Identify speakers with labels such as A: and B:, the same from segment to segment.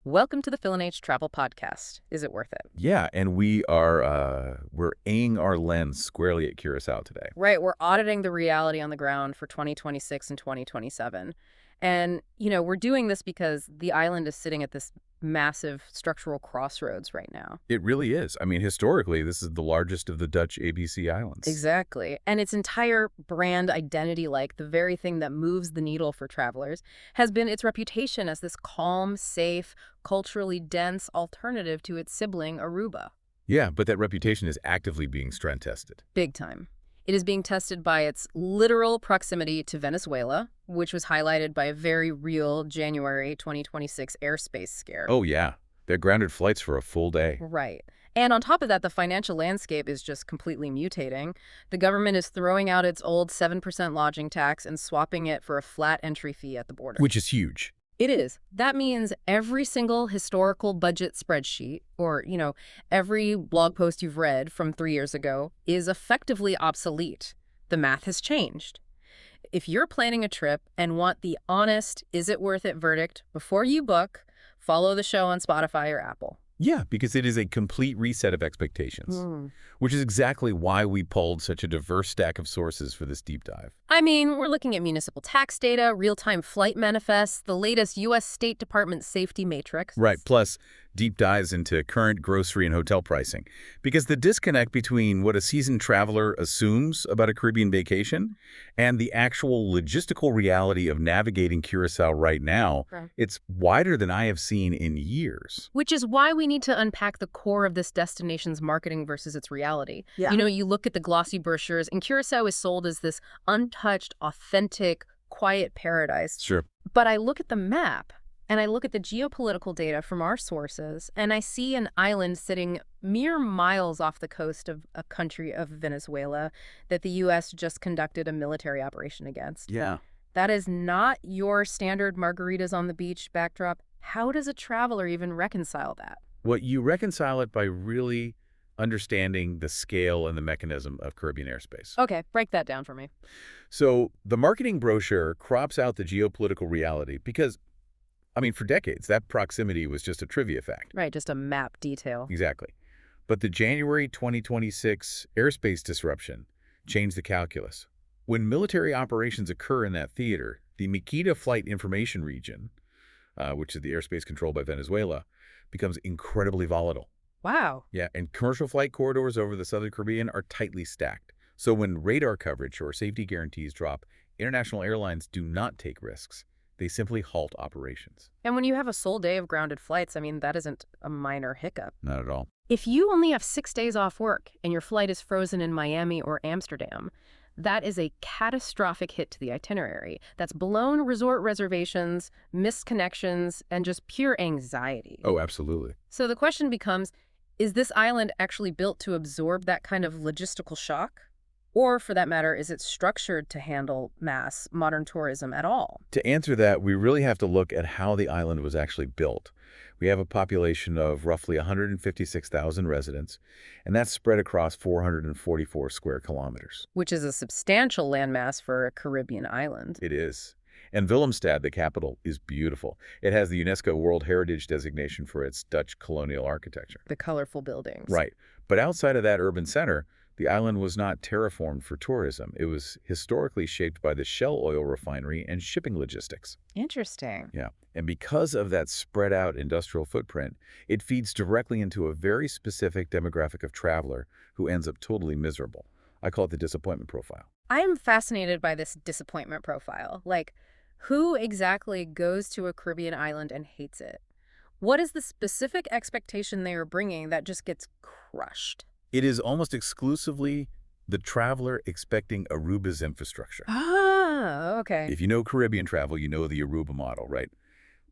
A: Welcome to the Phil and H Travel Podcast. Is it worth it?
B: Yeah, and we're aiming our lens squarely at Curaçao today.
A: Right, we're auditing the reality on the ground for 2026 and 2027. And, we're doing this because the island is sitting at this massive structural crossroads right now.
B: It really is. I mean, historically, this is the largest of the Dutch ABC islands.
A: Exactly. And its entire brand identity, like the very thing that moves the needle for travelers, has been its reputation as this calm, safe, culturally dense alternative to its sibling, Aruba.
B: Yeah, but that reputation is actively being stress tested.
A: Big time. It is being tested by its literal proximity to Venezuela, which was highlighted by a very real January 2026 airspace scare.
B: Oh, yeah. They're grounded flights for a full day.
A: Right. And on top of that, the financial landscape is just completely mutating. The government is throwing out its old 7% lodging tax and swapping it for a flat entry fee at the border.
B: Which is huge.
A: It is. That means every single historical budget spreadsheet or, every blog post you've read from 3 years ago is effectively obsolete. The math has changed. If you're planning a trip and want the honest, is it worth it verdict before you book, follow the show on Spotify or Apple.
B: Yeah, because it is a complete reset of expectations, which is exactly why we pulled such a diverse stack of sources for this deep dive.
A: I mean, we're looking at municipal tax data, real-time flight manifests, the latest U.S. State Department safety matrix.
B: Right, plus deep dives into current grocery and hotel pricing. Because the disconnect between what a seasoned traveler assumes about a Caribbean vacation and the actual logistical reality of navigating Curaçao right now, it's wider than I have seen in years.
A: Which is why we need to unpack the core of this destination's marketing versus its reality.
C: Yeah.
A: You look at the glossy brochures, and Curaçao is sold as this untouched, authentic, quiet paradise.
B: Sure.
A: But I look at the map, and I look at the geopolitical data from our sources, and I see an island sitting mere miles off the coast of a country of Venezuela that the U.S. just conducted a military operation against.
B: Yeah.
A: That is not your standard margaritas on the beach backdrop. How does a traveler even reconcile that?
B: Well, you reconcile it by really understanding the scale and the mechanism of Caribbean airspace.
A: Okay, break that down for me.
B: So the marketing brochure crops out the geopolitical reality because, for decades, that proximity was just a trivia fact.
A: Right, just a map detail.
B: Exactly. But the January 2026 airspace disruption changed the calculus. When military operations occur in that theater, the Makeda Flight Information Region, which is the airspace controlled by Venezuela, becomes incredibly volatile.
A: Wow.
B: Yeah, and commercial flight corridors over the Southern Caribbean are tightly stacked. So when radar coverage or safety guarantees drop, international airlines do not take risks. They simply halt operations.
A: And when you have a sole day of grounded flights, that isn't a minor hiccup.
B: Not at all.
A: If you only have 6 days off work and your flight is frozen in Miami or Amsterdam, that is a catastrophic hit to the itinerary. That's blown resort reservations, missed connections, and just pure anxiety.
B: Oh, absolutely.
A: So the question becomes, is this island actually built to absorb that kind of logistical shock? Or, for that matter, is it structured to handle mass modern tourism at all?
B: To answer that, we really have to look at how the island was actually built. We have a population of roughly 156,000 residents, and that's spread across 444 square kilometers.
A: Which is a substantial landmass for a Caribbean island.
B: It is. And Willemstad, the capital, is beautiful. It has the UNESCO World Heritage designation for its Dutch colonial architecture.
A: The colorful buildings.
B: Right. But outside of that urban center, the island was not terraformed for tourism. It was historically shaped by the Shell oil refinery and shipping logistics.
A: Interesting.
B: Yeah. And because of that spread out industrial footprint, it feeds directly into a very specific demographic of traveler who ends up totally miserable. I call it the disappointment profile.
A: I am fascinated by this disappointment profile. Like, who exactly goes to a Caribbean island and hates it? What is the specific expectation they are bringing that just gets crushed?
B: It is almost exclusively the traveler expecting Aruba's infrastructure.
A: Ah, okay.
B: If you know Caribbean travel, you know the Aruba model, right?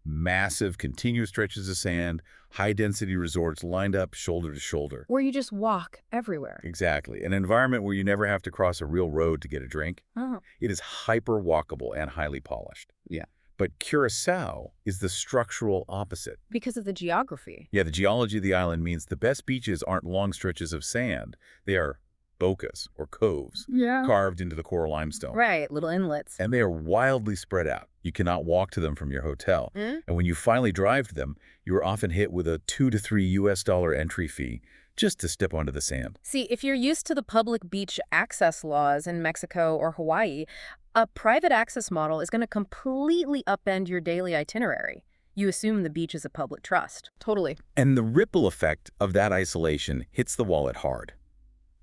B: Massive, continuous stretches of sand, high-density resorts lined up shoulder to shoulder.
A: Where you just walk everywhere.
B: Exactly. An environment where you never have to cross a real road to get a drink.
A: Oh.
B: It is hyper-walkable and highly polished.
A: Yeah.
B: But Curaçao is the structural opposite.
A: Because of the geography.
B: Yeah, the geology of the island means the best beaches aren't long stretches of sand. They are bocas, or coves,
A: Yeah.
B: carved into the coral limestone.
A: Right, little inlets.
B: And they are wildly spread out. You cannot walk to them from your hotel.
A: Mm?
B: And when you finally drive to them, you are often hit with a $2 to $3 entry fee just to step onto the sand.
A: See, if you're used to the public beach access laws in Mexico or Hawaii, a private access model is going to completely upend your daily itinerary. You assume the beach is a public trust. Totally.
B: And the ripple effect of that isolation hits the wallet hard.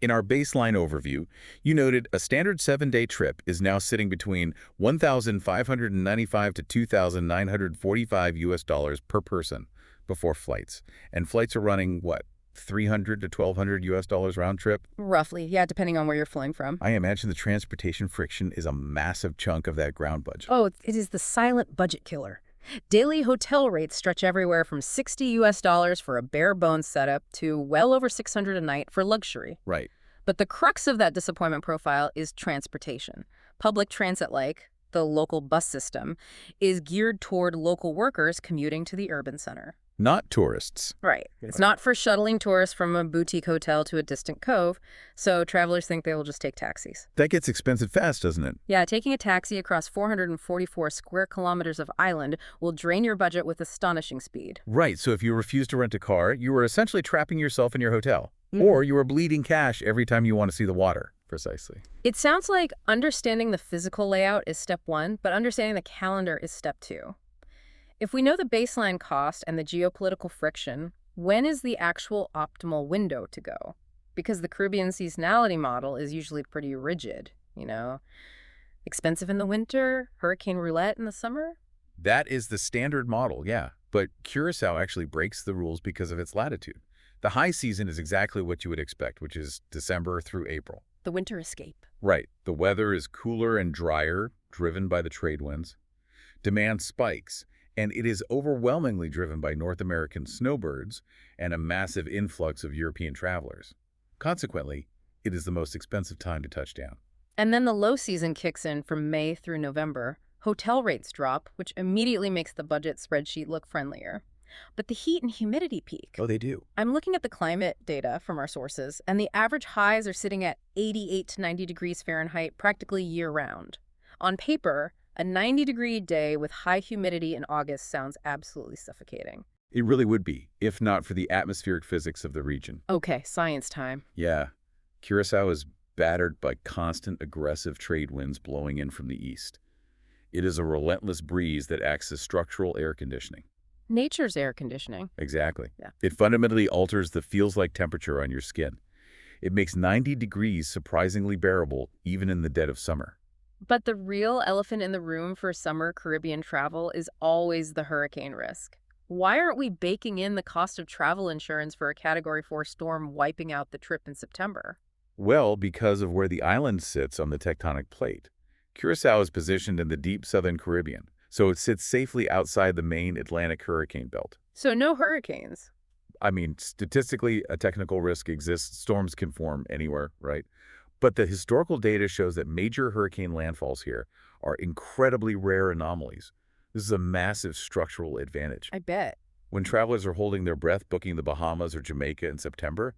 B: In our baseline overview, you noted a standard 7-day trip is now sitting between $1,595 to $2,945 per person before flights. And flights are running, what, $300 to $1,200 round trip?
A: Roughly, yeah, depending on where you're flying from.
B: I imagine the transportation friction is a massive chunk of that ground budget.
A: Oh, it is the silent budget killer. Daily hotel rates stretch everywhere from $60 for a bare bones setup to well over $600 a night for luxury.
B: Right.
A: But the crux of that disappointment profile is transportation. Public transit, like the local bus system, is geared toward local workers commuting to the urban center.
B: Not tourists.
A: Right. It's not for shuttling tourists from a boutique hotel to a distant cove, so travelers think they will just take taxis.
B: That gets expensive fast, doesn't it?
A: Yeah, taking a taxi across 444 square kilometers of island will drain your budget with astonishing speed.
B: Right, so if you refuse to rent a car, you are essentially trapping yourself in your hotel. Or you are bleeding cash every time you want to see the water. Precisely.
A: It sounds like understanding the physical layout is step one, but understanding the calendar is step two. If we know the baseline cost and the geopolitical friction, when is the actual optimal window to go? Because the Caribbean seasonality model is usually pretty rigid, Expensive in the winter, hurricane roulette in the summer?
B: That is the standard model, yeah. But Curaçao actually breaks the rules because of its latitude. The high season is exactly what you would expect, which is December through April.
A: The winter escape.
B: Right. The weather is cooler and drier, driven by the trade winds. Demand spikes, and it is overwhelmingly driven by North American snowbirds and a massive influx of European travelers. Consequently, it is the most expensive time to touch down.
A: And then the low season kicks in from May through November. Hotel rates drop, which immediately makes the budget spreadsheet look friendlier. But the heat and humidity peak.
B: Oh, they do.
A: I'm looking at the climate data from our sources, and the average highs are sitting at 88 to 90 degrees Fahrenheit practically year-round. On paper, a 90-degree day with high humidity in August sounds absolutely suffocating.
B: It really would be, if not for the atmospheric physics of the region.
A: Okay, science time.
B: Yeah. Curaçao is battered by constant aggressive trade winds blowing in from the east. It is a relentless breeze that acts as structural air conditioning.
A: Nature's air conditioning.
B: Exactly.
A: Yeah.
B: It fundamentally alters the feels-like temperature on your skin. It makes 90 degrees surprisingly bearable, even in the dead of summer.
A: But the real elephant in the room for summer Caribbean travel is always the hurricane risk. Why aren't we baking in the cost of travel insurance for a Category 4 storm wiping out the trip in September?
B: Well, because of where the island sits on the tectonic plate. Curaçao is positioned in the deep southern Caribbean, so it sits safely outside the main Atlantic hurricane belt.
A: So no hurricanes.
B: I mean, statistically, a technical risk exists. Storms can form anywhere, right? But the historical data shows that major hurricane landfalls here are incredibly rare anomalies. This is a massive structural advantage.
A: I bet.
B: When travelers are holding their breath booking the Bahamas or Jamaica in September,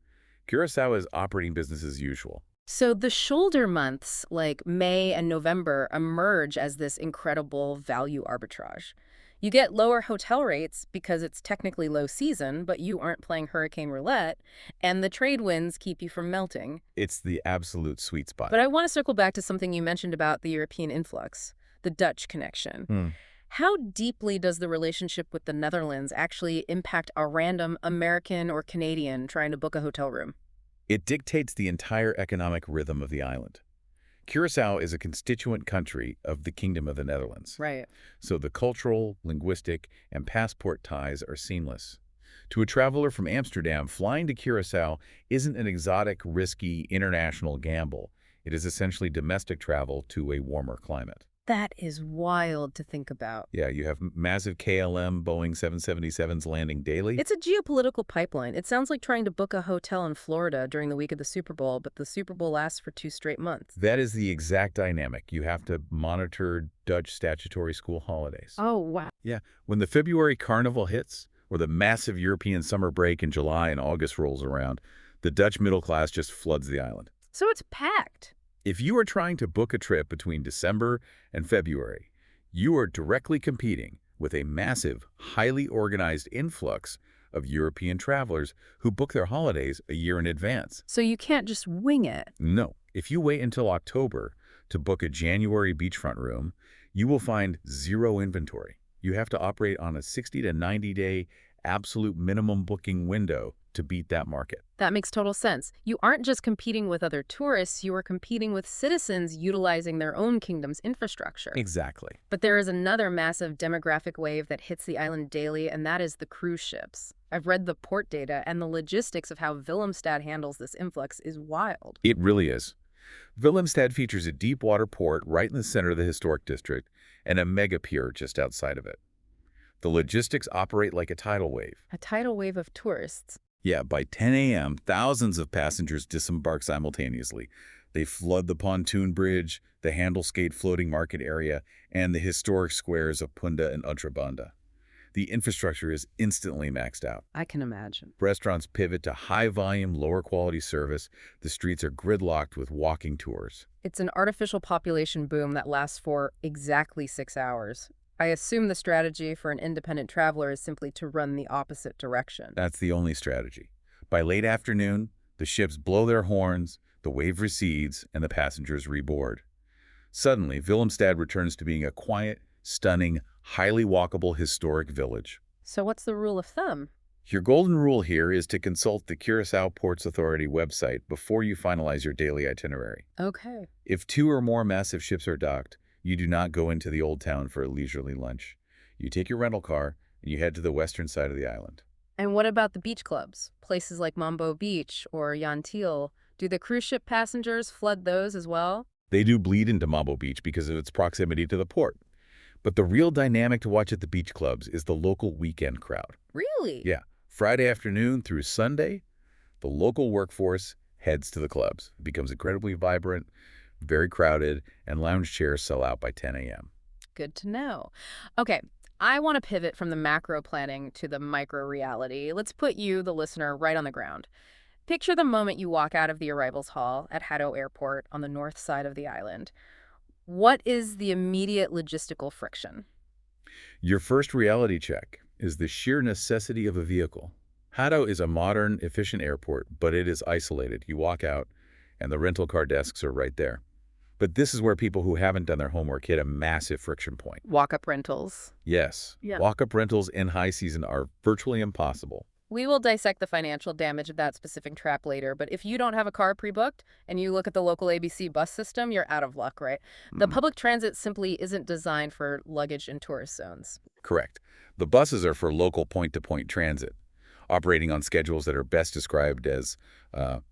B: Curaçao is operating business as usual.
A: So the shoulder months, like May and November, emerge as this incredible value arbitrage. You get lower hotel rates because it's technically low season, but you aren't playing hurricane roulette, and the trade winds keep you from melting.
B: It's the absolute sweet spot.
A: But I want to circle back to something you mentioned about the European influx, the Dutch connection. How deeply does the relationship with the Netherlands actually impact a random American or Canadian trying to book a hotel room?
B: It dictates the entire economic rhythm of the island. Curaçao is a constituent country of the Kingdom of the Netherlands.
A: Right.
B: So the cultural, linguistic, and passport ties are seamless. To a traveler from Amsterdam, flying to Curaçao isn't an exotic, risky, international gamble. It is essentially domestic travel to a warmer climate.
A: That is wild to think about.
B: Yeah, you have massive KLM Boeing 777s landing daily.
A: It's a geopolitical pipeline. It sounds like trying to book a hotel in Florida during the week of the Super Bowl, but the Super Bowl lasts for 2 straight months.
B: That is the exact dynamic. You have to monitor Dutch statutory school holidays.
A: Oh, wow.
B: Yeah, when the February carnival hits, or the massive European summer break in July and August rolls around, the Dutch middle class just floods the island.
A: So it's packed.
B: If you are trying to book a trip between December and February, you are directly competing with a massive, highly organized influx of European travelers who book their holidays a year in advance.
A: So you can't just wing it.
B: No, if you wait until October to book a January beachfront room, you will find zero inventory. You have to operate on a 60 to 90-day absolute minimum booking window to beat that market.
A: That makes total sense. You aren't just competing with other tourists, you are competing with citizens utilizing their own kingdom's infrastructure.
B: Exactly.
A: But there is another massive demographic wave that hits the island daily, and that is the cruise ships. I've read the port data, and the logistics of how Willemstad handles this influx is wild.
B: It really is. Willemstad features a deep water port right in the center of the historic district and a mega pier just outside of it. The logistics operate like a tidal wave.
A: A tidal wave of tourists.
B: Yeah, by 10 a.m., thousands of passengers disembark simultaneously. They flood the pontoon bridge, the handle-skate floating market area, and the historic squares of Punda and Utrabanda. The infrastructure is instantly maxed out.
A: I can imagine.
B: Restaurants pivot to high-volume, lower-quality service. The streets are gridlocked with walking tours.
A: It's an artificial population boom that lasts for exactly 6 hours. I assume the strategy for an independent traveler is simply to run the opposite direction.
B: That's the only strategy. By late afternoon, the ships blow their horns, the wave recedes, and the passengers reboard. Suddenly, Willemstad returns to being a quiet, stunning, highly walkable historic village.
A: So what's the rule of thumb?
B: Your golden rule here is to consult the Curaçao Ports Authority website before you finalize your daily itinerary.
A: Okay.
B: If 2 or more massive ships are docked, you do not go into the old town for a leisurely lunch. You take your rental car and you head to the western side of the island.
A: And what about the beach clubs? Places like Mambo Beach or Yantil. Do the cruise ship passengers flood those as well?
B: They do bleed into Mambo Beach because of its proximity to the port. But the real dynamic to watch at the beach clubs is the local weekend crowd.
A: Really?
B: Yeah. Friday afternoon through Sunday, the local workforce heads to the clubs. It becomes incredibly vibrant, very crowded, and lounge chairs sell out by 10 a.m.
A: Good to know. Okay, I want to pivot from the macro planning to the micro reality. Let's put you, the listener, right on the ground. Picture the moment you walk out of the arrivals hall at Hato Airport on the north side of the island. What is the immediate logistical friction?
B: Your first reality check is the sheer necessity of a vehicle. Hato is a modern, efficient airport, but it is isolated. You walk out, and the rental car desks are right there. But this is where people who haven't done their homework hit a massive friction point.
A: Walk-up rentals.
B: Yes,
A: Yeah.
B: walk-up rentals in high season are virtually impossible.
A: We will dissect the financial damage of that specific trap later, but if you don't have a car pre-booked and you look at the local ABC bus system, you're out of luck, right? The public transit simply isn't designed for luggage in tourist zones.
B: Correct. The buses are for local point-to-point transit, operating on schedules that are best described as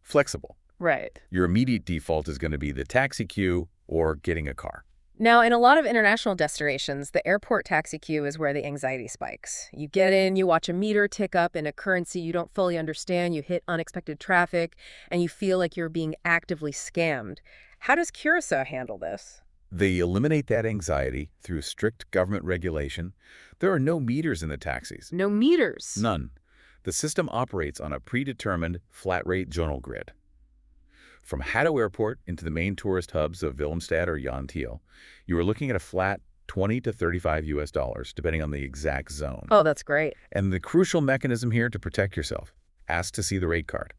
B: flexible.
A: Right.
B: Your immediate default is going to be the taxi queue or getting a car.
A: Now, in a lot of international destinations, the airport taxi queue is where the anxiety spikes. You get in, you watch a meter tick up in a currency you don't fully understand, you hit unexpected traffic, and you feel like you're being actively scammed. How does Curaçao handle this?
B: They eliminate that anxiety through strict government regulation. There are no meters in the taxis.
A: No meters.
B: None. The system operates on a predetermined flat-rate zonal grid. From Hato Airport into the main tourist hubs of Willemstad or Yantil, you are looking at a flat $20 to $35 depending on the exact zone.
A: Oh, that's great.
B: And the crucial mechanism here to protect yourself, ask to see the rate card.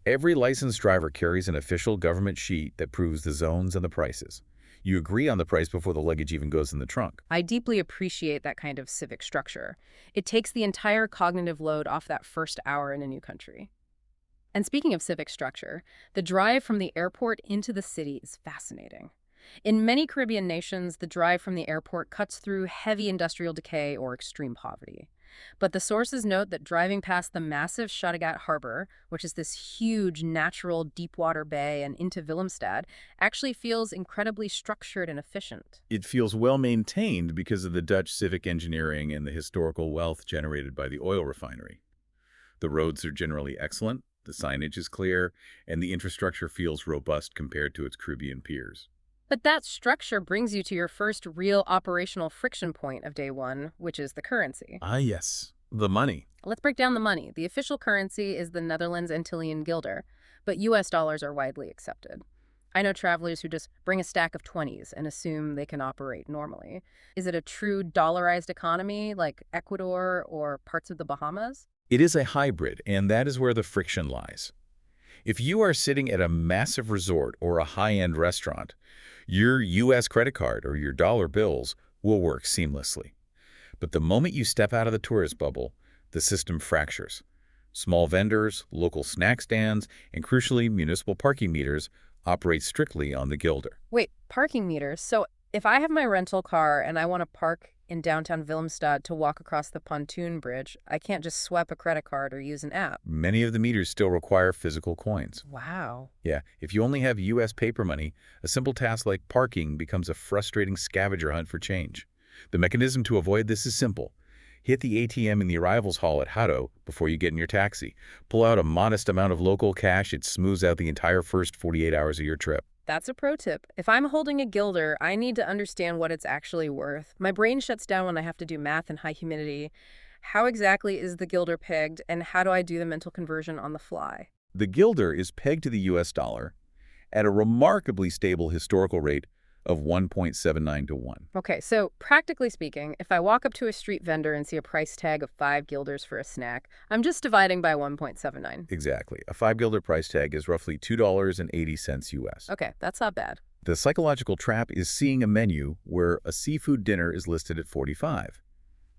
B: Every licensed driver carries an official government sheet that proves the zones and the prices. You agree on the price before the luggage even goes in the trunk.
A: I deeply appreciate that kind of civic structure. It takes the entire cognitive load off that first hour in a new country. And speaking of civic structure, the drive from the airport into the city is fascinating. In many Caribbean nations, the drive from the airport cuts through heavy industrial decay or extreme poverty. But the sources note that driving past the massive Kattegat Harbor, which is this huge natural deepwater bay, and into Willemstad, actually feels incredibly structured and efficient.
B: It feels well maintained because of the Dutch civic engineering and the historical wealth generated by the oil refinery. The roads are generally excellent, the signage is clear, and the infrastructure feels robust compared to its Caribbean peers.
A: But that structure brings you to your first real operational friction point of day one, which is the currency.
B: Ah, yes. The money.
A: Let's break down the money. The official currency is the Netherlands Antillean guilder. but US dollars are widely accepted. I know travelers who just bring a stack of 20s and assume they can operate normally. Is it a true dollarized economy like Ecuador or parts of the Bahamas?
B: It is a hybrid, and that is where the friction lies. If you are sitting at a massive resort or a high-end restaurant, your U.S. credit card or your dollar bills will work seamlessly. But the moment you step out of the tourist bubble, the system fractures. Small vendors, local snack stands, and crucially, municipal parking meters operate strictly on the guilder.
A: Wait, parking meters. So if I have my rental car and I want to park in downtown Willemstad to walk across the pontoon bridge, I can't just swipe a credit card or use an app.
B: Many of the meters still require physical coins.
A: Wow.
B: Yeah, if you only have U.S. paper money, a simple task like parking becomes a frustrating scavenger hunt for change. The mechanism to avoid this is simple. Hit the ATM in the arrivals hall at Hutto before you get in your taxi. Pull out a modest amount of local cash. It smooths out the entire first 48 hours of your trip.
A: That's a pro tip. If I'm holding a guilder, I need to understand what it's actually worth. My brain shuts down when I have to do math in high humidity. How exactly is the guilder pegged, and how do I do the mental conversion on the fly?
B: The guilder is pegged to the U.S. dollar at a remarkably stable historical rate of 1.79 to 1.
A: Okay, so practically speaking, if I walk up to a street vendor and see a price tag of 5 guilders for a snack, I'm just dividing by 1.79.
B: Exactly. A 5 guilder price tag is roughly $2.80 U.S.
A: Okay, that's not bad.
B: The psychological trap is seeing a menu where a seafood dinner is listed at 45.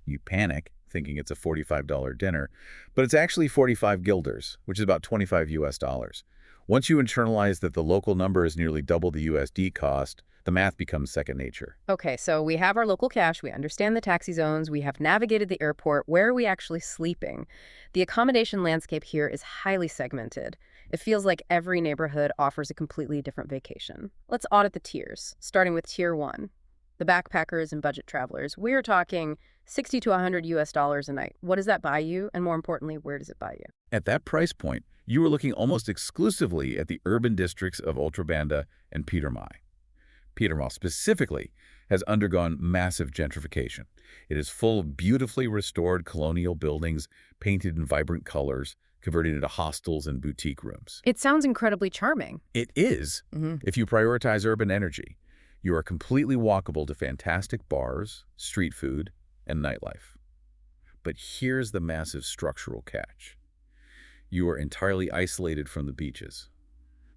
B: You panic, thinking it's a $45 dinner, but it's actually 45 guilders, which is about 25 U.S. dollars. Once you internalize that the local number is nearly double the USD cost, the math becomes second nature.
A: Okay, so we have our local cash, we understand the taxi zones, we have navigated the airport. Where are we actually sleeping? The accommodation landscape here is highly segmented. It feels like every neighborhood offers a completely different vacation. Let's audit the tiers, starting with Tier 1. The backpackers and budget travelers. We're talking 60 to 100 US dollars a night. What does that buy you? And more importantly, where does it buy you?
B: At that price point, you are looking almost exclusively at the urban districts of Ultrabanda and Pietermaaie. Pietermaaie specifically has undergone massive gentrification. It is full of beautifully restored colonial buildings, painted in vibrant colors, converted into hostels and boutique rooms.
A: It sounds incredibly charming.
B: It is, if you prioritize urban energy. You are completely walkable to fantastic bars, street food, and nightlife. But here's the massive structural catch. You are entirely isolated from the beaches.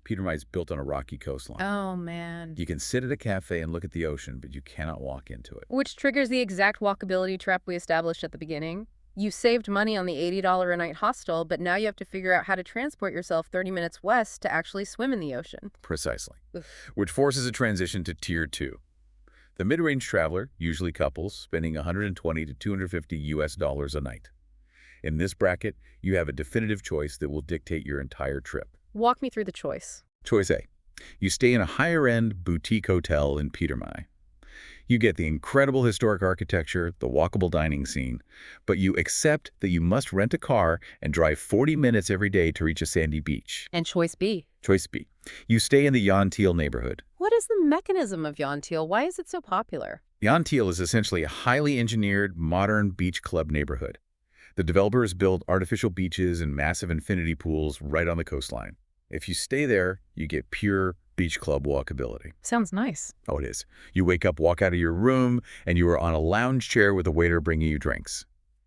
B: Pietermaaie is built on a rocky coastline.
A: Oh, man.
B: You can sit at a cafe and look at the ocean, but you cannot walk into it.
A: Which triggers the exact walkability trap we established at the beginning. You saved money on the $80 a night hostel, but now you have to figure out how to transport yourself 30 minutes west to actually swim in the ocean.
B: Precisely.
A: Oof.
B: Which forces a transition to Tier 2. The mid-range traveler, usually couples, spending 120 to 250 US dollars a night. In this bracket, you have a definitive choice that will dictate your entire trip.
A: Walk me through the choice.
B: Choice A. You stay in a higher-end boutique hotel in Pietermaaie. You get the incredible historic architecture, the walkable dining scene, but you accept that you must rent a car and drive 40 minutes every day to reach a sandy beach.
A: And choice B.
B: Choice B. You stay in the Jan Thiel neighborhood.
A: What is the mechanism of Jan Thiel? Why is it so popular?
B: Jan Thiel is essentially a highly engineered, modern beach club neighborhood. The developers build artificial beaches and massive infinity pools right on the coastline. If you stay there, you get pure beach club walkability.
A: Sounds nice.
B: Oh, it is. You wake up, walk out of your room, and you are on a lounge chair with a waiter bringing you drinks.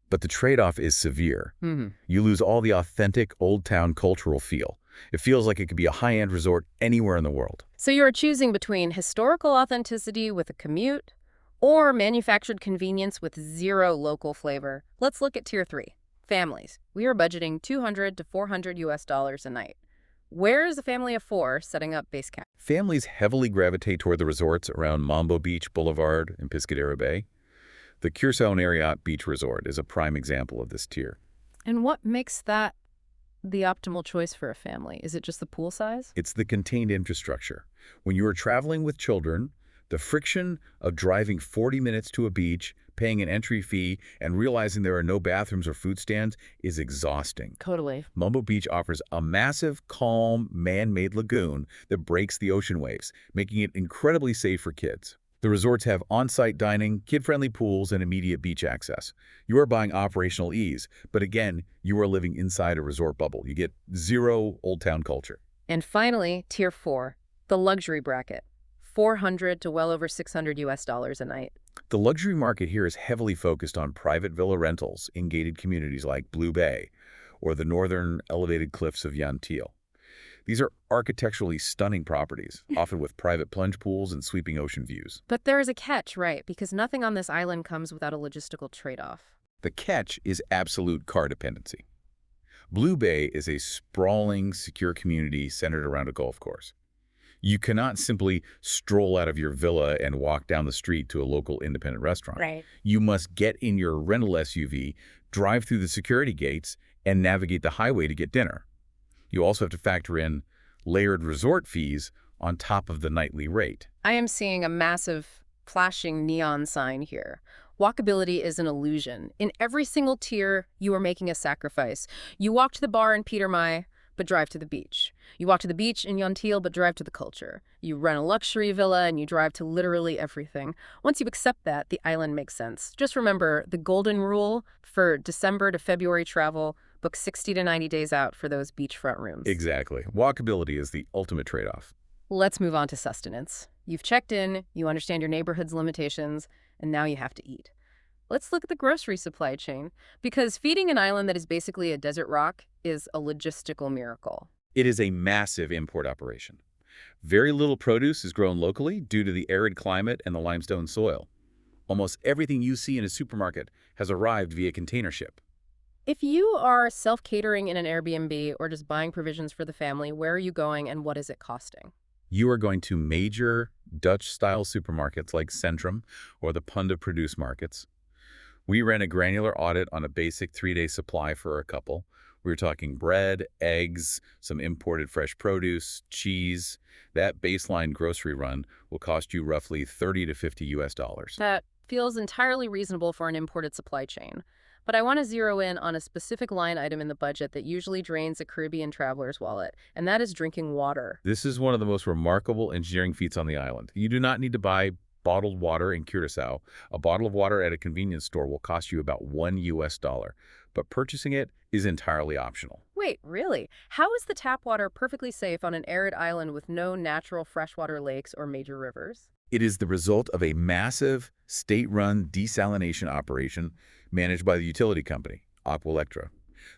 B: But the trade-off is severe. You lose all the authentic Old Town cultural feel. It feels like it could be a high-end resort anywhere in the world.
A: So you're choosing between historical authenticity with a commute or manufactured convenience with zero local flavor. Let's look at Tier 3. Families. We are budgeting 200 to 400 US dollars a night. Where is a family of 4 setting up base camp?
B: Families heavily gravitate toward the resorts around Mambo Beach Boulevard and Piscadero Bay. The Curaçao and Ariat Beach Resort is a prime example of this tier.
A: And what makes that the optimal choice for a family? Is it just the pool size?
B: It's the contained infrastructure. When you are traveling with children, the friction of driving 40 minutes to a beach, paying an entry fee, and realizing there are no bathrooms or food stands is exhausting.
A: Totally.
B: Mambo Beach offers a massive, calm, man-made lagoon that breaks the ocean waves, making it incredibly safe for kids. The resorts have on-site dining, kid-friendly pools, and immediate beach access. You are buying operational ease, but again, you are living inside a resort bubble. You get zero Old Town culture.
A: And finally, Tier 4, the luxury bracket, 400 to well over 600 US dollars a night.
B: The luxury market here is heavily focused on private villa rentals in gated communities like Blue Bay or the northern elevated cliffs of Yantil. These are architecturally stunning properties, often with private plunge pools and sweeping ocean views.
A: But there is a catch, right? Because nothing on this island comes without a logistical trade-off.
B: The catch is absolute car dependency. Blue Bay is a sprawling, secure community centered around a golf course. You cannot simply stroll out of your villa and walk down the street to a local independent restaurant.
A: Right.
B: You must get in your rental SUV, drive through the security gates, and navigate the highway to get dinner. You also have to factor in layered resort fees on top of the nightly rate.
A: I am seeing a massive flashing neon sign here. Walkability is an illusion. In every single tier, you are making a sacrifice. You walk to the bar in Peter Mai, but drive to the beach. You walk to the beach in Yantil, but drive to the culture. You rent a luxury villa, and you drive to literally everything. Once you accept that, the island makes sense. Just remember the golden rule for December to February travel: book 60 to 90 days out for those beachfront rooms.
B: Exactly. Walkability is the ultimate trade-off.
A: Let's move on to sustenance. You've checked in, you understand your neighborhood's limitations, and now you have to eat. Let's look at the grocery supply chain, because feeding an island that is basically a desert rock is a logistical miracle.
B: It is a massive import operation. Very little produce is grown locally due to the arid climate and the limestone soil. Almost everything you see in a supermarket has arrived via container ship.
A: If you are self-catering in an Airbnb or just buying provisions for the family, where are you going and what is it costing?
B: You are going to major Dutch-style supermarkets like Centrum or the Punda Produce markets. We ran a granular audit on a basic 3-day supply for a couple. We were talking bread, eggs, some imported fresh produce, cheese. That baseline grocery run will cost you roughly 30 to 50 US dollars.
A: That feels entirely reasonable for an imported supply chain. But I want to zero in on a specific line item in the budget that usually drains a Caribbean traveler's wallet, and that is drinking water.
B: This is one of the most remarkable engineering feats on the island. You do not need to buy bottled water in Curaçao. A bottle of water at a convenience store will cost you about $1 US, but purchasing it is entirely optional.
A: Wait, really? How is the tap water perfectly safe on an arid island with no natural freshwater lakes or major rivers?
B: It is the result of a massive state-run desalination operation managed by the utility company, Aqualectra.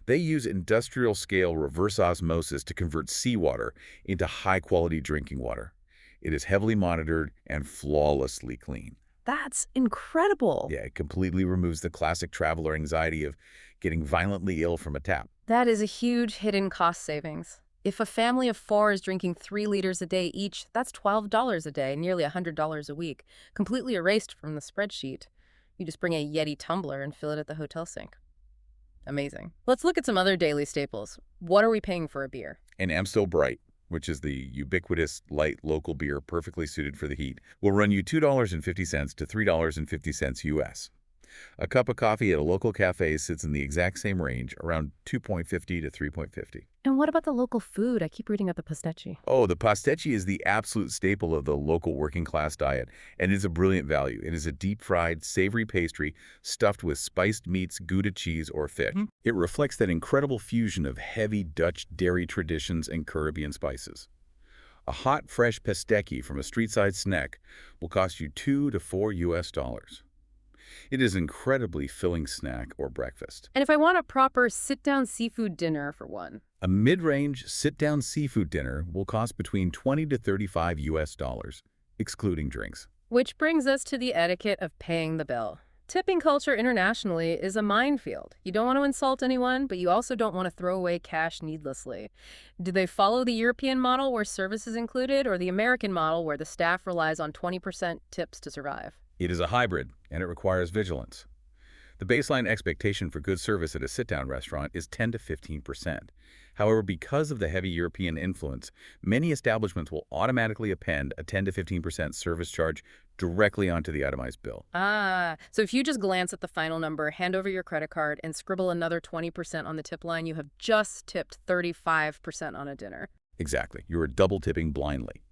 B: They use industrial-scale reverse osmosis to convert seawater into high-quality drinking water. It is heavily monitored and flawlessly clean.
A: That's incredible.
B: Yeah, it completely removes the classic traveler anxiety of getting violently ill from a tap.
A: That is a huge hidden cost savings. If a family of 4 is drinking 3 liters a day each, that's $12 a day, nearly $100 a week, completely erased from the spreadsheet. You just bring a Yeti tumbler and fill it at the hotel sink. Amazing. Let's look at some other daily staples. What are we paying for a beer?
B: And Amstel Bright, which is the ubiquitous light local beer perfectly suited for the heat, will run you $2.50 to $3.50 US. A cup of coffee at a local cafe sits in the exact same range, around $2.50 to $3.50.
A: And what about the local food? I keep reading about the pastecchi.
B: Oh, the pastecchi is the absolute staple of the local working-class diet, and is a brilliant value. It is a deep-fried, savory pastry stuffed with spiced meats, Gouda cheese, or fish. It reflects that incredible fusion of heavy Dutch dairy traditions and Caribbean spices. A hot, fresh pastecchi from a street-side snack will cost you $2 to $4 US. It is an incredibly filling snack or breakfast.
A: And if I want a proper sit-down seafood dinner for one?
B: A mid-range sit-down seafood dinner will cost between $20 to $35 US, excluding drinks.
A: Which brings us to the etiquette of paying the bill. Tipping culture internationally is a minefield. You don't want to insult anyone, but you also don't want to throw away cash needlessly. Do they follow the European model where service is included, or the American model where the staff relies on 20% tips to survive?
B: It is a hybrid, and it requires vigilance. The baseline expectation for good service at a sit-down restaurant is 10 to 15%. However, because of the heavy European influence, many establishments will automatically append a 10 to 15% service charge directly onto the itemized bill.
A: So if you just glance at the final number, hand over your credit card, and scribble another 20% on the tip line, you have just tipped 35% on a dinner.
B: Exactly. You are double tipping blindly.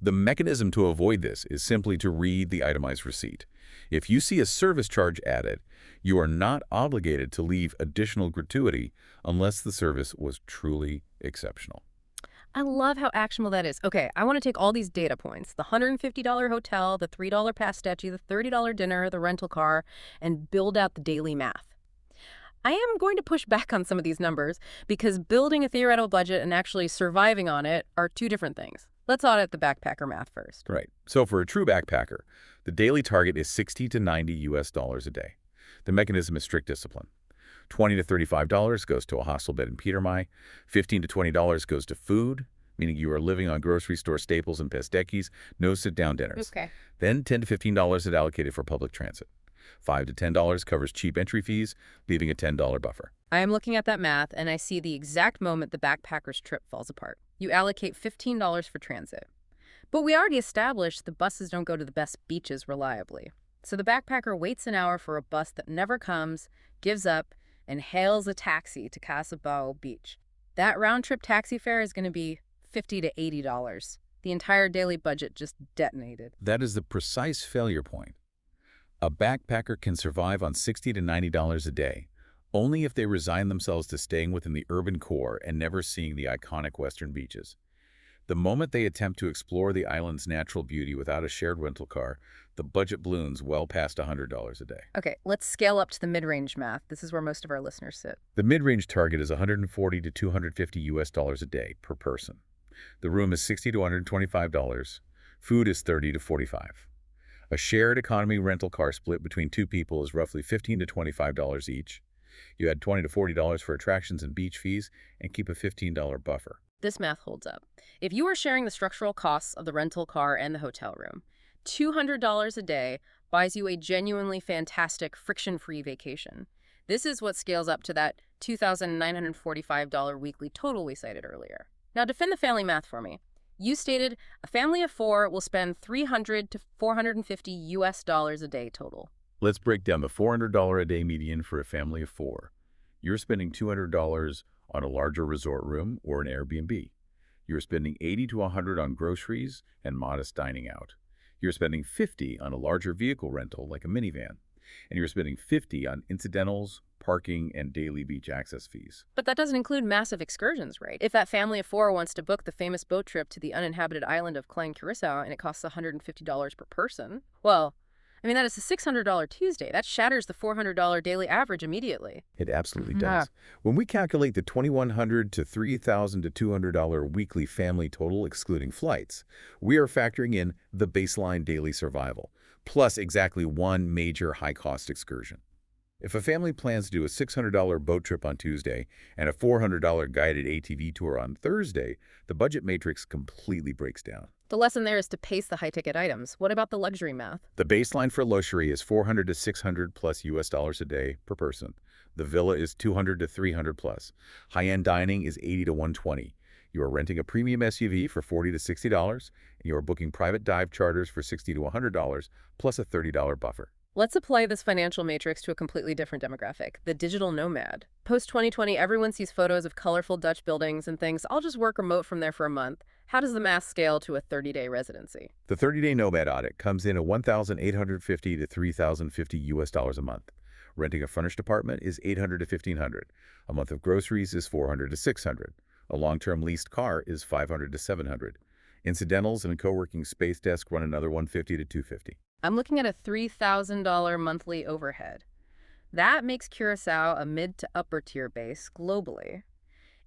B: The mechanism to avoid this is simply to read the itemized receipt. If you see a service charge added, you are not obligated to leave additional gratuity unless the service was truly exceptional.
A: I love how actionable that is. Okay, I want to take all these data points, the $150 hotel, the $3 pasticci, the $30 dinner, the rental car, and build out the daily math. I am going to push back on some of these numbers because building a theoretical budget and actually surviving on it are two different things. Let's audit the backpacker math first.
B: Right. So for a true backpacker, the daily target is 60 to 90 US dollars a day. The mechanism is strict discipline. $20 to $35 goes to a hostel bed in Petermai. $15 to $20 goes to food, meaning you are living on grocery store staples and pestekis, no sit-down dinners.
A: Okay.
B: Then $10 to $15 is allocated for public transit. $5 to $10 covers cheap entry fees, leaving a $10 buffer.
A: I am looking at that math, and I see the exact moment the backpacker's trip falls apart. You allocate $15 for transit. But we already established the buses don't go to the best beaches reliably. So the backpacker waits an hour for a bus that never comes, gives up, and hails a taxi to Curaçao Beach. That round-trip taxi fare is going to be $50 to $80. The entire daily budget just detonated.
B: That is the precise failure point. A backpacker can survive on $60 to $90 a day, only if they resign themselves to staying within the urban core and never seeing the iconic western beaches. The moment they attempt to explore the island's natural beauty without a shared rental car, the budget balloons well past $100 a day.
A: Okay, let's scale up to the mid-range math. This is where most of our listeners sit.
B: The mid-range target is $140 to $250 US dollars a day per person. The room is $60 to $125. Food is $30 to $45. A shared economy rental car split between two people is roughly $15 to $25 each. You add $20 to $40 for attractions and beach fees and keep a $15 buffer.
A: This math holds up. If you are sharing the structural costs of the rental car and the hotel room, $200 a day buys you a genuinely fantastic, friction-free vacation. This is what scales up to that $2,945 weekly total we cited earlier. Now, defend the family math for me. You stated a family of four will spend $300 to $450 US dollars a day total.
B: Let's break down the $400 a day median for a family of four. You're spending $200 on a larger resort room or an Airbnb. You're spending $80 to $100 on groceries and modest dining out. You're spending $50 on a larger vehicle rental like a minivan. And you're spending $50 on incidentals, parking, and daily beach access fees.
A: But that doesn't include massive excursions, right? If that family of four wants to book the famous boat trip to the uninhabited island of Curaçao and it costs $150 per person, well, that is a $600 Tuesday. That shatters the $400 daily average immediately.
B: It absolutely does. When we calculate the $2,100 to $3,000 to $200 weekly family total excluding flights, we are factoring in the baseline daily survival, plus exactly one major high-cost excursion. If a family plans to do a $600 boat trip on Tuesday and a $400 guided ATV tour on Thursday, the budget matrix completely breaks down.
A: The lesson there is to pace the high-ticket items. What about the luxury math?
B: The baseline for luxury is $400 to $600 plus US dollars a day per person. The villa is $200 to $300 plus. High-end dining is $80 to $120. You are renting a premium SUV for $40 to $60, and you are booking private dive charters for $60 to $100 plus a $30 buffer.
A: Let's apply this financial matrix to a completely different demographic, the digital nomad. Post-2020, everyone sees photos of colorful Dutch buildings and thinks, I'll just work remote from there for a month. How does the math scale to a 30-day residency?
B: The 30-day nomad audit comes in at $1,850 to $3,050 US dollars a month. Renting a furnished apartment is $800 to $1,500. A month of groceries is $400 to $600. A long-term leased car is $500 to $700. Incidentals and a co-working space desk run another $150 to $250.
A: I'm looking at a $3,000 monthly overhead. That makes Curaçao a mid to upper tier base globally.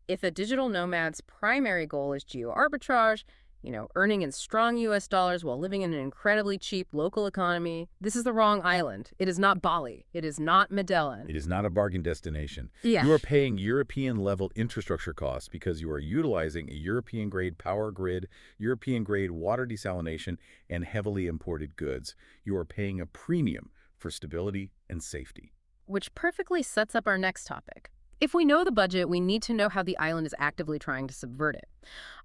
A: If a digital nomad's primary goal is geo-arbitrage, earning in strong US dollars while living in an incredibly cheap local economy, this is the wrong island. It is not Bali. It is not Medellin.
B: It is not a bargain destination.
A: Yeah.
B: You are paying European-level infrastructure costs because you are utilizing a European-grade power grid, European-grade water desalination, and heavily imported goods. You are paying a premium for stability and safety.
A: Which perfectly sets up our next topic. If we know the budget, we need to know how the island is actively trying to subvert it.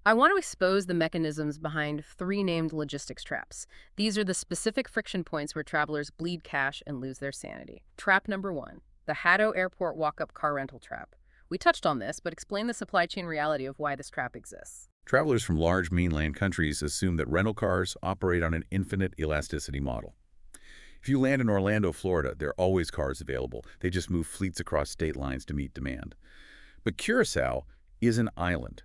A: I want to expose the mechanisms behind three named logistics traps. These are the specific friction points where travelers bleed cash and lose their sanity. Trap number one, the Hato Airport walk-up car rental trap. We touched on this, but explain the supply chain reality of why this trap exists.
B: Travelers from large mainland countries assume that rental cars operate on an infinite elasticity model. If you land in Orlando, Florida, there are always cars available. They just move fleets across state lines to meet demand. But Curaçao is an island.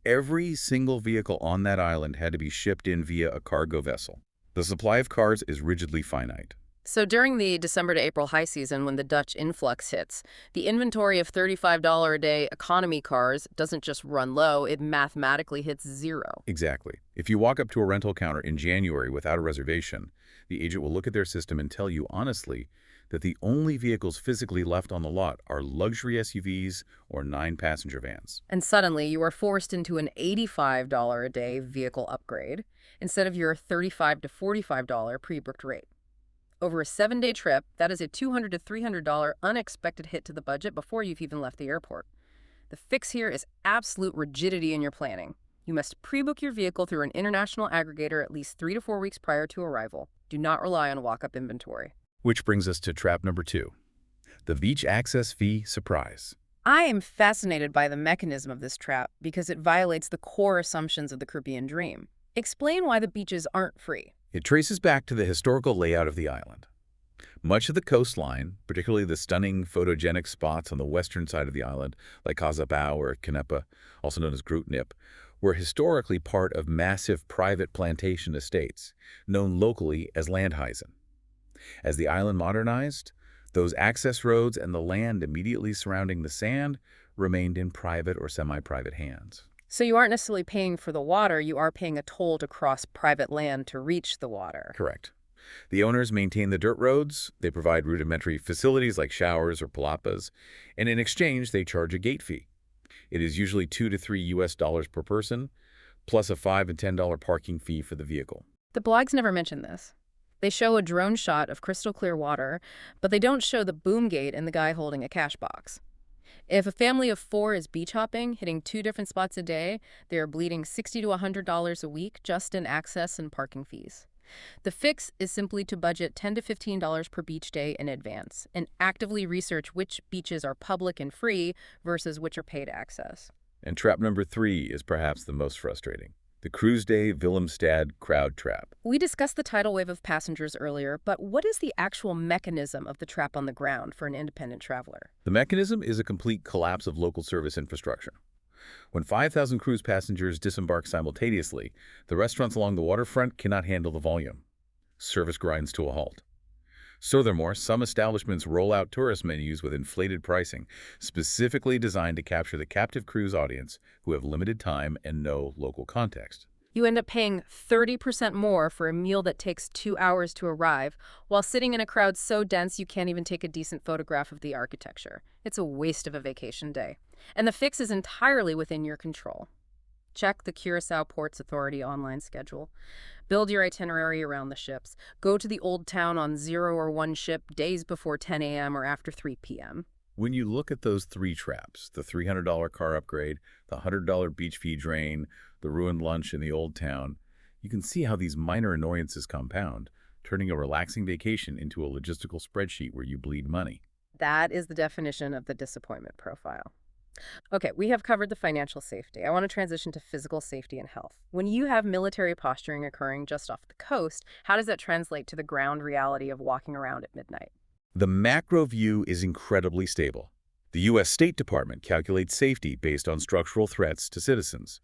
B: Every single vehicle on that island had to be shipped in via a cargo vessel. The supply of cars is rigidly finite.
A: So during the December to April high season, when the Dutch influx hits, the inventory of $35 a day economy cars doesn't just run low, it mathematically hits zero.
B: Exactly. If you walk up to a rental counter in January without a reservation, the agent will look at their system and tell you honestly that the only vehicles physically left on the lot are luxury SUVs or 9-passenger vans.
A: And suddenly you are forced into an $85 a day vehicle upgrade instead of your $35 to $45 pre-booked rate. Over a 7-day trip, that is a $200 to $300 unexpected hit to the budget before you've even left the airport. The fix here is absolute rigidity in your planning. You must pre-book your vehicle through an international aggregator at least 3 to 4 weeks prior to arrival. Do not rely on walk-up inventory.
B: Which brings us to trap number 2, the beach access fee surprise.
A: I am fascinated by the mechanism of this trap because it violates the core assumptions of the Caribbean dream. Explain why the beaches aren't free.
B: It traces back to the historical layout of the island. Much of the coastline, particularly the stunning photogenic spots on the western side of the island, like Curaçao or Canepa, also known as Groot Nip, were historically part of massive private plantation estates, known locally as landhuizen. As the island modernized, those access roads and the land immediately surrounding the sand remained in private or semi-private hands.
A: So you aren't necessarily paying for the water, you are paying a toll to cross private land to reach the water.
B: Correct. The owners maintain the dirt roads, they provide rudimentary facilities like showers or palapas, and in exchange they charge a gate fee. It is usually $2 to $3 per person, plus a $5 to $10 parking fee for the vehicle.
A: The blogs never mention this. They show a drone shot of crystal clear water, but they don't show the boom gate and the guy holding a cash box. If a family of 4 is beach hopping, hitting 2 different spots a day, they are bleeding $60 to $100 a week just in access and parking fees. The fix is simply to budget $10 to $15 per beach day in advance and actively research which beaches are public and free versus which are paid access.
B: And trap number 3 is perhaps the most frustrating. The cruise day Willemstad crowd trap.
A: We discussed the tidal wave of passengers earlier, but what is the actual mechanism of the trap on the ground for an independent traveler?
B: The mechanism is a complete collapse of local service infrastructure. When 5,000 cruise passengers disembark simultaneously, the restaurants along the waterfront cannot handle the volume. Service grinds to a halt. Furthermore, some establishments roll out tourist menus with inflated pricing, specifically designed to capture the captive cruise audience who have limited time and no local context.
A: You end up paying 30% more for a meal that takes 2 hours to arrive, while sitting in a crowd so dense you can't even take a decent photograph of the architecture. It's a waste of a vacation day. And the fix is entirely within your control. Check the Curaçao Ports Authority online schedule. Build your itinerary around the ships. Go to the Old Town on 0 or 1 ship days before 10 a.m. or after 3 p.m.
B: When you look at those 3 traps, the $300 car upgrade, the $100 beach fee drain, the ruined lunch in the Old Town, you can see how these minor annoyances compound, turning a relaxing vacation into a logistical spreadsheet where you bleed money.
A: That is the definition of the disappointment profile. Okay, we have covered the financial safety. I want to transition to physical safety and health. When you have military posturing occurring just off the coast, how does that translate to the ground reality of walking around at midnight?
B: The macro view is incredibly stable. The U.S. State Department calculates safety based on structural threats to citizens.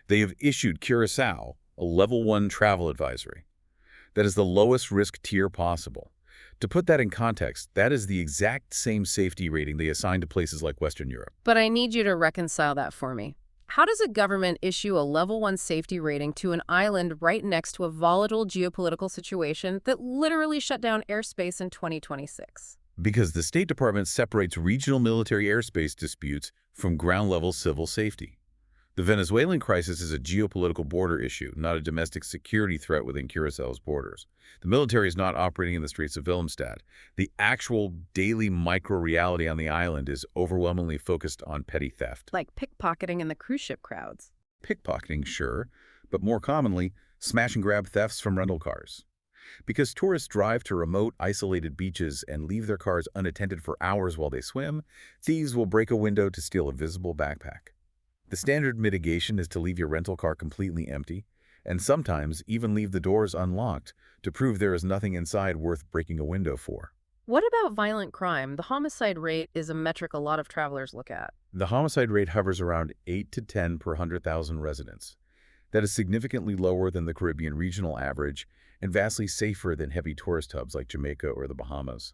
B: They have issued Curaçao a Level 1 travel advisory. That is the lowest risk tier possible. To put that in context, that is the exact same safety rating they assign to places like Western Europe.
A: But I need you to reconcile that for me. How does a government issue a Level 1 safety rating to an island right next to a volatile geopolitical situation that literally shut down airspace in 2026?
B: Because the State Department separates regional military airspace disputes from ground-level civil safety. The Venezuelan crisis is a geopolitical border issue, not a domestic security threat within Curaçao's borders. The military is not operating in the streets of Willemstad. The actual daily micro-reality on the island is overwhelmingly focused on petty theft.
A: Like pickpocketing in the cruise ship crowds.
B: Pickpocketing, sure, but more commonly, smash-and-grab thefts from rental cars. Because tourists drive to remote, isolated beaches and leave their cars unattended for hours while they swim, thieves will break a window to steal a visible backpack. The standard mitigation is to leave your rental car completely empty, and sometimes even leave the doors unlocked to prove there is nothing inside worth breaking a window for.
A: What about violent crime? The homicide rate is a metric a lot of travelers look at.
B: The homicide rate hovers around 8 to 10 per 100,000 residents. That is significantly lower than the Caribbean regional average and vastly safer than heavy tourist hubs like Jamaica or the Bahamas.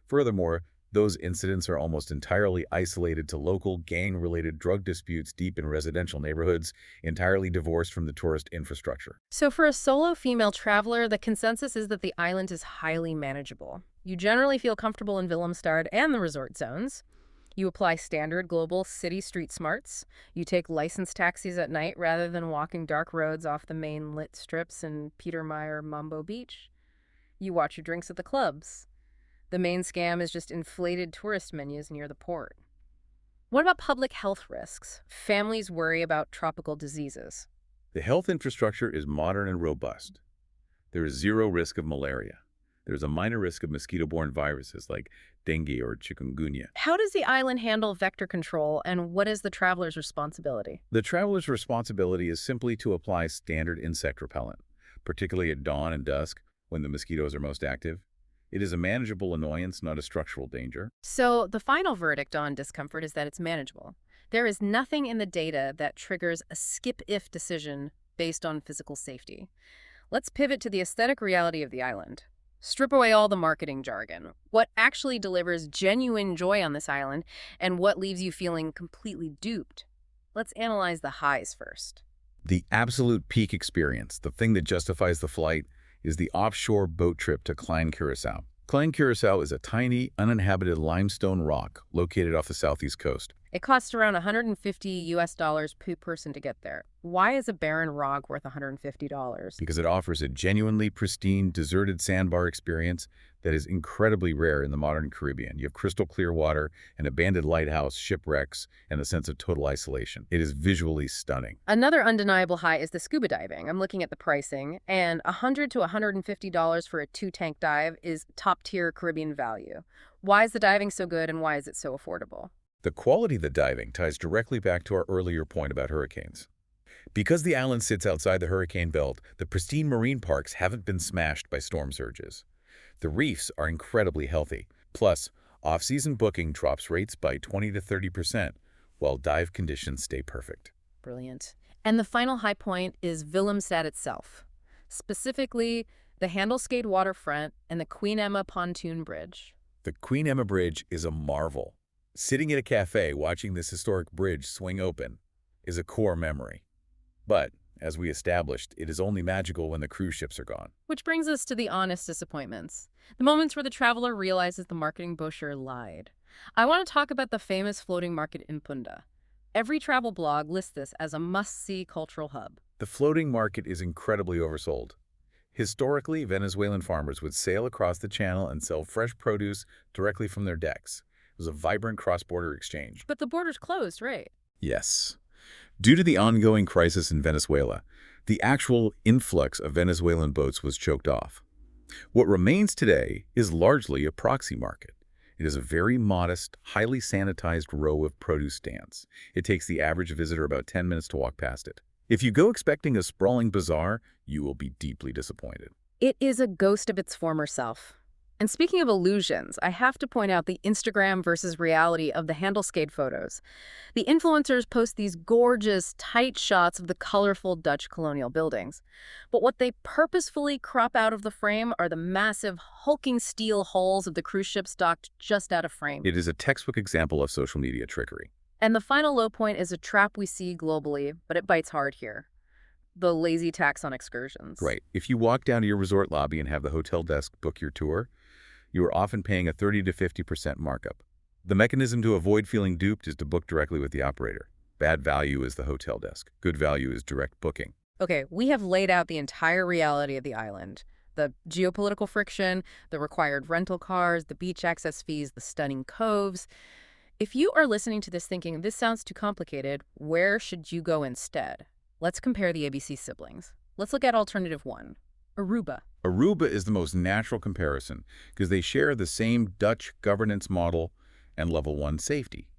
B: Furthermore, those incidents are almost entirely isolated to local gang-related drug disputes deep in residential neighborhoods, entirely divorced from the tourist infrastructure.
A: So for a solo female traveler, the consensus is that the island is highly manageable. You generally feel comfortable in Willemstad and the resort zones. You apply standard global city street smarts. You take licensed taxis at night rather than walking dark roads off the main lit strips in Peter Meyer Mambo Beach. You watch your drinks at the clubs. The main scam is just inflated tourist menus near the port. What about public health risks? Families worry about tropical diseases.
B: The health infrastructure is modern and robust. There is zero risk of malaria. There's a minor risk of mosquito-borne viruses like dengue or chikungunya.
A: How does the island handle vector control, and what is the traveler's responsibility?
B: The traveler's responsibility is simply to apply standard insect repellent, particularly at dawn and dusk when the mosquitoes are most active. It is a manageable annoyance, not a structural danger.
A: So the final verdict on discomfort is that it's manageable. There is nothing in the data that triggers a skip-if decision based on physical safety. Let's pivot to the aesthetic reality of the island. Strip away all the marketing jargon. What actually delivers genuine joy on this island, and what leaves you feeling completely duped? Let's analyze the highs first.
B: The absolute peak experience, the thing that justifies the flight, is the offshore boat trip to Klein Curaçao. Klein Curaçao is a tiny, uninhabited limestone rock located off the southeast coast.
A: It costs around $150 per person to get there. Why is a barren rock worth $150?
B: Because it offers a genuinely pristine, deserted sandbar experience that is incredibly rare in the modern Caribbean. You have crystal clear water, an abandoned lighthouse, shipwrecks, and a sense of total isolation. It is visually stunning.
A: Another undeniable high is the scuba diving. I'm looking at the pricing, and $100 to $150 for a 2-tank dive is top-tier Caribbean value. Why is the diving so good, and why is it so affordable?
B: The quality of the diving ties directly back to our earlier point about hurricanes. Because the island sits outside the hurricane belt, the pristine marine parks haven't been smashed by storm surges. The reefs are incredibly healthy. Plus, off-season booking drops rates by 20 to 30%, while dive conditions stay perfect.
A: Brilliant. And the final high point is Willemstad itself, specifically the Handelscade waterfront and the Queen Emma pontoon bridge.
B: The Queen Emma Bridge is a marvel. Sitting at a cafe watching this historic bridge swing open is a core memory. But, as we established, it is only magical when the cruise ships are gone.
A: Which brings us to the honest disappointments. The moments where the traveler realizes the marketing brochure lied. I want to talk about the famous floating market in Punta. Every travel blog lists this as a must-see cultural hub.
B: The floating market is incredibly oversold. Historically, Venezuelan farmers would sail across the channel and sell fresh produce directly from their decks. It was a vibrant cross-border exchange.
A: But the border's closed, right?
B: Yes. Due to the ongoing crisis in Venezuela, the actual influx of Venezuelan boats was choked off. What remains today is largely a proxy market. It is a very modest, highly sanitized row of produce stands. It takes the average visitor about 10 minutes to walk past it. If you go expecting a sprawling bazaar, you will be deeply disappointed.
A: It is a ghost of its former self. And speaking of illusions, I have to point out the Instagram versus reality of the Handelscade photos. The influencers post these gorgeous, tight shots of the colorful Dutch colonial buildings. But what they purposefully crop out of the frame are the massive, hulking steel hulls of the cruise ships docked just out of frame.
B: It is a textbook example of social media trickery.
A: And the final low point is a trap we see globally, but it bites hard here. The lazy tax on excursions.
B: Right. If you walk down to your resort lobby and have the hotel desk book your tour, you are often paying a 30 to 50% markup. The mechanism to avoid feeling duped is to book directly with the operator. Bad value is the hotel desk. Good value is direct booking.
A: Okay, we have laid out the entire reality of the island. The geopolitical friction, the required rental cars, the beach access fees, the stunning coves. If you are listening to this thinking, this sounds too complicated, where should you go instead? Let's compare the ABC siblings. Let's look at alternative 1, Aruba.
B: Aruba is the most natural comparison because they share the same Dutch governance model and level 1 safety.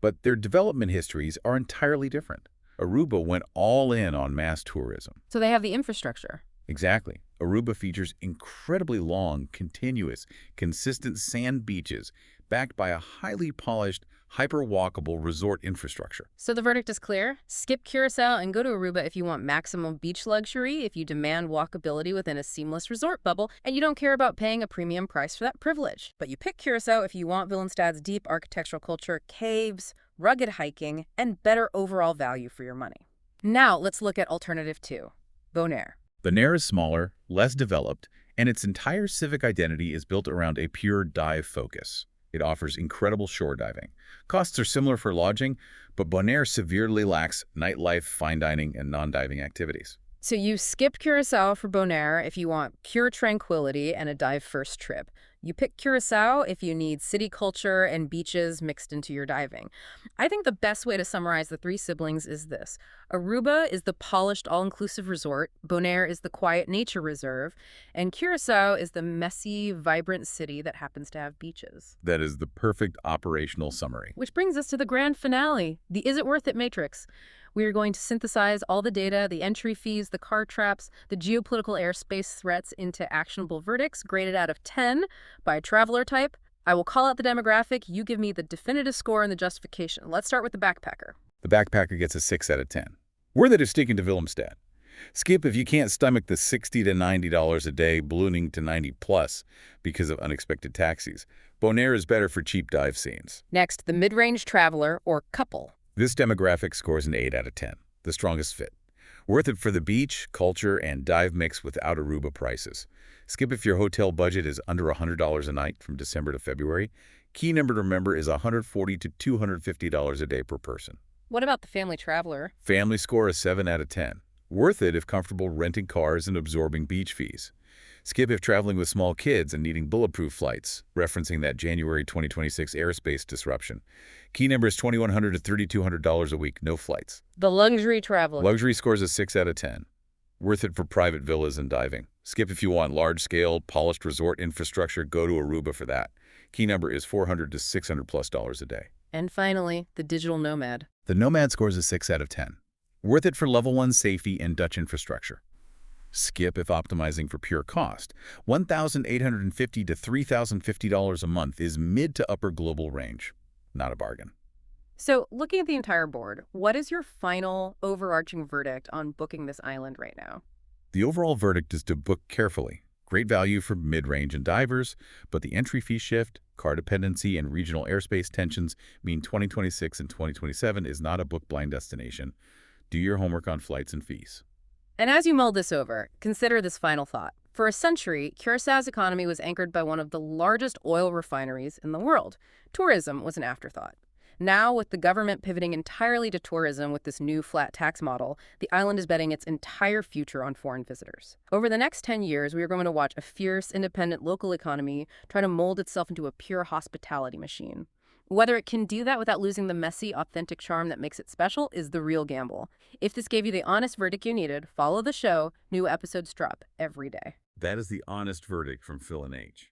B: But their development histories are entirely different. Aruba went all in on mass tourism.
A: So they have the infrastructure.
B: Exactly. Aruba features incredibly long, continuous, consistent sand beaches backed by a highly polished, hyper-walkable resort infrastructure.
A: So the verdict is clear. Skip Curaçao and go to Aruba if you want maximum beach luxury, if you demand walkability within a seamless resort bubble, and you don't care about paying a premium price for that privilege. But you pick Curaçao if you want Willemstad's deep architectural culture, caves, rugged hiking, and better overall value for your money. Now let's look at alternative 2, Bonaire.
B: Bonaire is smaller, less developed, and its entire civic identity is built around a pure dive focus. It offers incredible shore diving. Costs are similar for lodging, but Bonaire severely lacks nightlife, fine dining, and non-diving activities.
A: So you skip Curaçao for Bonaire if you want pure tranquility and a dive-first trip. You pick Curaçao if you need city culture and beaches mixed into your diving. I think the best way to summarize the three siblings is this. Aruba is the polished, all-inclusive resort, Bonaire is the quiet nature reserve, and Curaçao is the messy, vibrant city that happens to have beaches.
B: That is the perfect operational summary.
A: Which brings us to the grand finale, the Is It Worth It matrix. We are going to synthesize all the data, the entry fees, the car traps, the geopolitical airspace threats into actionable verdicts graded out of 10 by traveler type. I will call out the demographic. You give me the definitive score and the justification. Let's start with the backpacker.
B: The backpacker gets a 6 out of 10. Worth it if sticking to Willemstad. Skip if you can't stomach the $60 to $90 a day ballooning to 90 plus because of unexpected taxis. Bonaire is better for cheap dive scenes.
A: Next, the mid-range traveler or couple.
B: This demographic scores an 8 out of 10, the strongest fit. Worth it for the beach, culture, and dive mix without Aruba prices. Skip if your hotel budget is under $100 a night from December to February. Key number to remember is $140 to $250 a day per person.
A: What about the family traveler?
B: Family score is 7 out of 10. Worth it if comfortable renting cars and absorbing beach fees. Skip if traveling with small kids and needing bulletproof flights, referencing that January 2026 airspace disruption. Key number is $2,100 to $3,200 a week, no flights.
A: The luxury traveler.
B: Luxury scores a 6 out of 10. Worth it for private villas and diving. Skip if you want large-scale, polished resort infrastructure, go to Aruba for that. Key number is $400 to $600+ a day.
A: And finally, the digital nomad.
B: The Nomad scores a 6 out of 10. Worth it for level 1 safety and Dutch infrastructure. Skip if optimizing for pure cost. $1,850 to $3,050 a month is mid to upper global range. Not a bargain.
A: So looking at the entire board, what is your final overarching verdict on booking this island right now?
B: The overall verdict is to book carefully. Great value for mid-range and divers, but the entry fee shift, car dependency, and regional airspace tensions mean 2026 and 2027 is not a book-blind destination. Do your homework on flights and fees.
A: And as you mull this over, consider this final thought. For a century, Curaçao's economy was anchored by one of the largest oil refineries in the world. Tourism was an afterthought. Now, with the government pivoting entirely to tourism with this new flat tax model, the island is betting its entire future on foreign visitors. Over the next 10 years, we are going to watch a fierce, independent local economy try to mold itself into a pure hospitality machine. Whether it can do that without losing the messy, authentic charm that makes it special is the real gamble. If this gave you the honest verdict you needed, follow the show. New episodes drop every day.
B: That is the honest verdict from Phil and H.